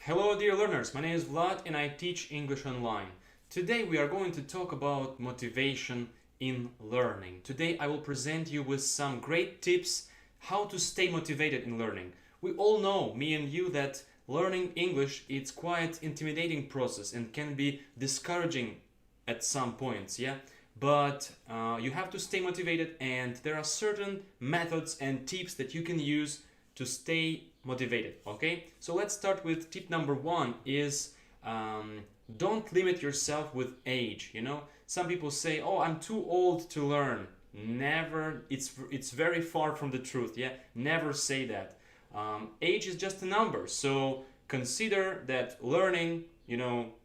Hello dear learners, my name is Vlad and I teach English online. Today we are going to talk about motivation in learning. Today I will present you with some great tips how to stay motivated in learning. We all know, me and you, that learning English it's quite intimidating process and can be discouraging at some points, yeah? But you have to stay motivated, and there are certain methods and tips that you can use to stay motivated. Okay, so let's start with tip number one is don't limit yourself with age. Some people say, oh, I'm too old to learn. Never, it's very far from the truth. Yeah, never say that. Age is just a number, so consider that learning,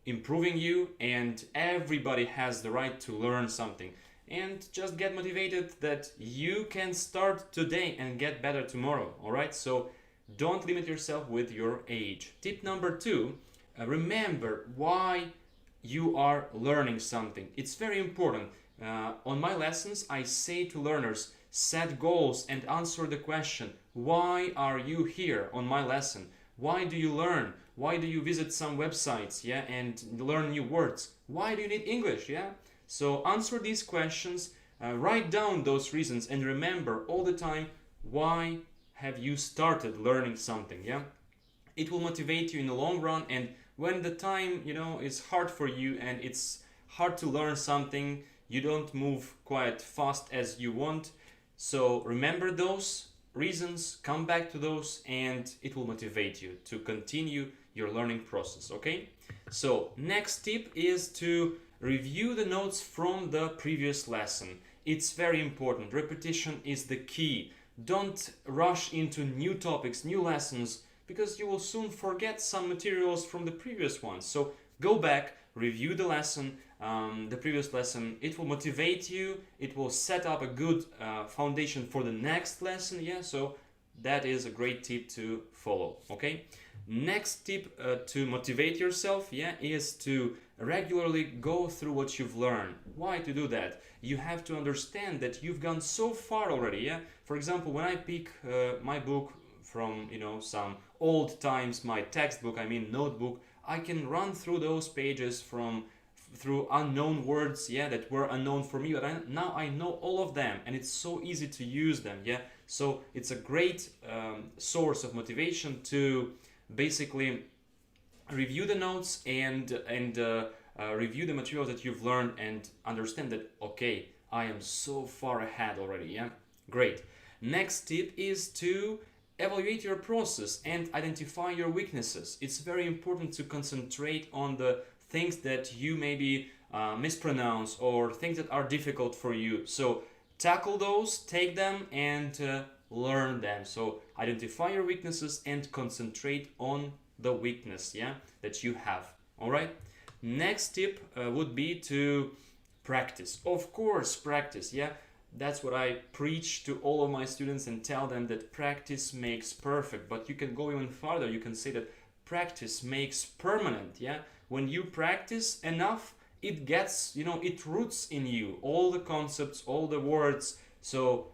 improving you, and everybody has the right to learn something. And just get motivated that you can start today and get better tomorrow. All right, so don't limit yourself with your age. Tip number two, remember why you are learning something. It's very important. On my lessons, I say to learners, set goals and answer the question, why are you here on my lesson? Why do you learn? Why do you visit some websites, yeah, and learn new words? Why do you need English, yeah? So answer these questions, write down those reasons, and remember all the time why have you started learning something, yeah? It will motivate you in the long run, and when the time, is hard for you and it's hard to learn something, you don't move quite fast as you want. So remember those reasons, come back to those, and it will motivate you to continue your learning process, okay? So next tip is to review the notes from the previous lesson. It's very important. Repetition is the key. Don't rush into new topics, new lessons, because you will soon forget some materials from the previous ones. So go back, review the lesson, the previous lesson. It will motivate you. It will set up a good foundation for the next lesson. Yeah, so that is a great tip to follow. Okay. Next tip to motivate yourself, yeah, is to regularly go through what you've learned. Why to do that? You have to understand that you've gone so far already, yeah? For example, when I pick my book from, some old times, my textbook, notebook, I can run through those pages through unknown words, yeah, that were unknown for me, but now I know all of them, and it's so easy to use them, yeah? So it's a great source of motivation to basically review the notes and review the materials that you've learned and understand that, okay, I am so far ahead already, yeah? Great. Next tip is to evaluate your process and identify your weaknesses. It's very important to concentrate on the things that you maybe mispronounce or things that are difficult for you. So tackle those, take them, and learn them. So identify your weaknesses and concentrate on the weakness, yeah, that you have. All right. Next tip would be to practice. Of course, practice. Yeah, that's what I preach to all of my students and tell them that practice makes perfect. But you can go even farther. You can say that practice makes permanent. Yeah, when you practice enough, it gets, it roots in you. All the concepts, all the words. So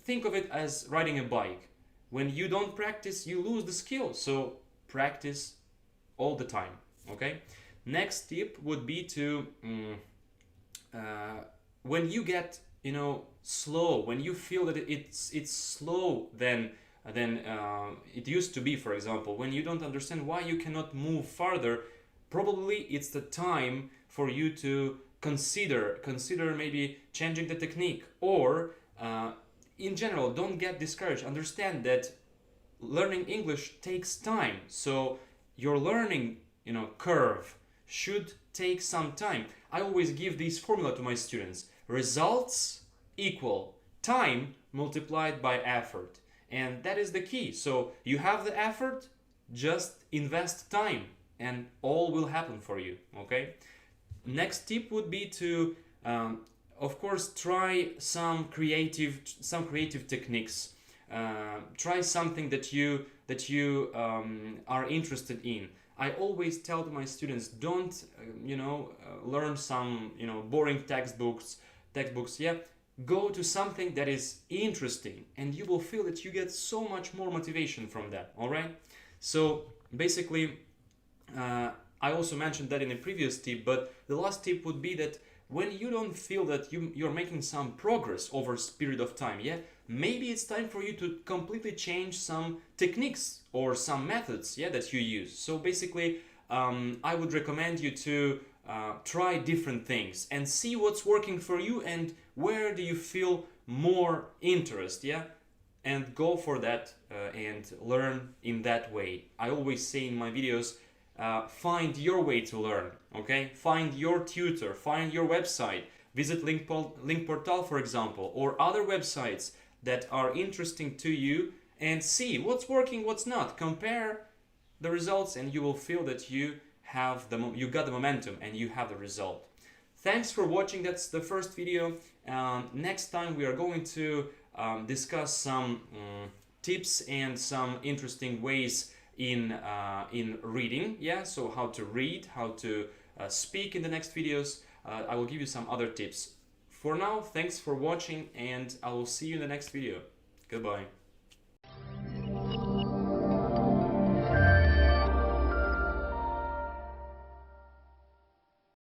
think of it as riding a bike. When you don't practice, you lose the skill. So practice all the time. Okay. Next tip would be to when you get slow, when you feel that it's slow than it used to be, for example, when you don't understand why you cannot move farther, probably it's the time for you to consider maybe changing the technique, or in general, don't get discouraged. Understand that learning English takes time, so your learning curve should take some time. I always give this formula to my students: results equal time multiplied by effort, and that is the key. So you have the effort, just invest time and all will happen for you. Okay. Next tip would be to of course try some creative techniques. Try something that you are interested in. I always tell to my students, don't learn some boring textbooks. Yeah, go to something that is interesting, and you will feel that you get so much more motivation from that. All right. So basically, I also mentioned that in a previous tip, but the last tip would be that when you don't feel that you're making some progress over a period of time, yeah, maybe it's time for you to completely change some techniques or some methods, yeah, that you use. So basically, I would recommend you to try different things and see what's working for you and where do you feel more interest, yeah, and go for that and learn in that way. I always say in my videos, find your way to learn, okay? Find your tutor, find your website, visit Lingportal, for example, or other websites that are interesting to you and see what's working, what's not. Compare the results and you will feel that you have you got the momentum and you have the result. Thanks for watching. That's the first video. Next time we are going to discuss some tips and some interesting ways in reading, yeah, so how to read, how to speak in the next videos. I will give you some other tips. For now, thanks for watching and I will see you in the next video. Goodbye.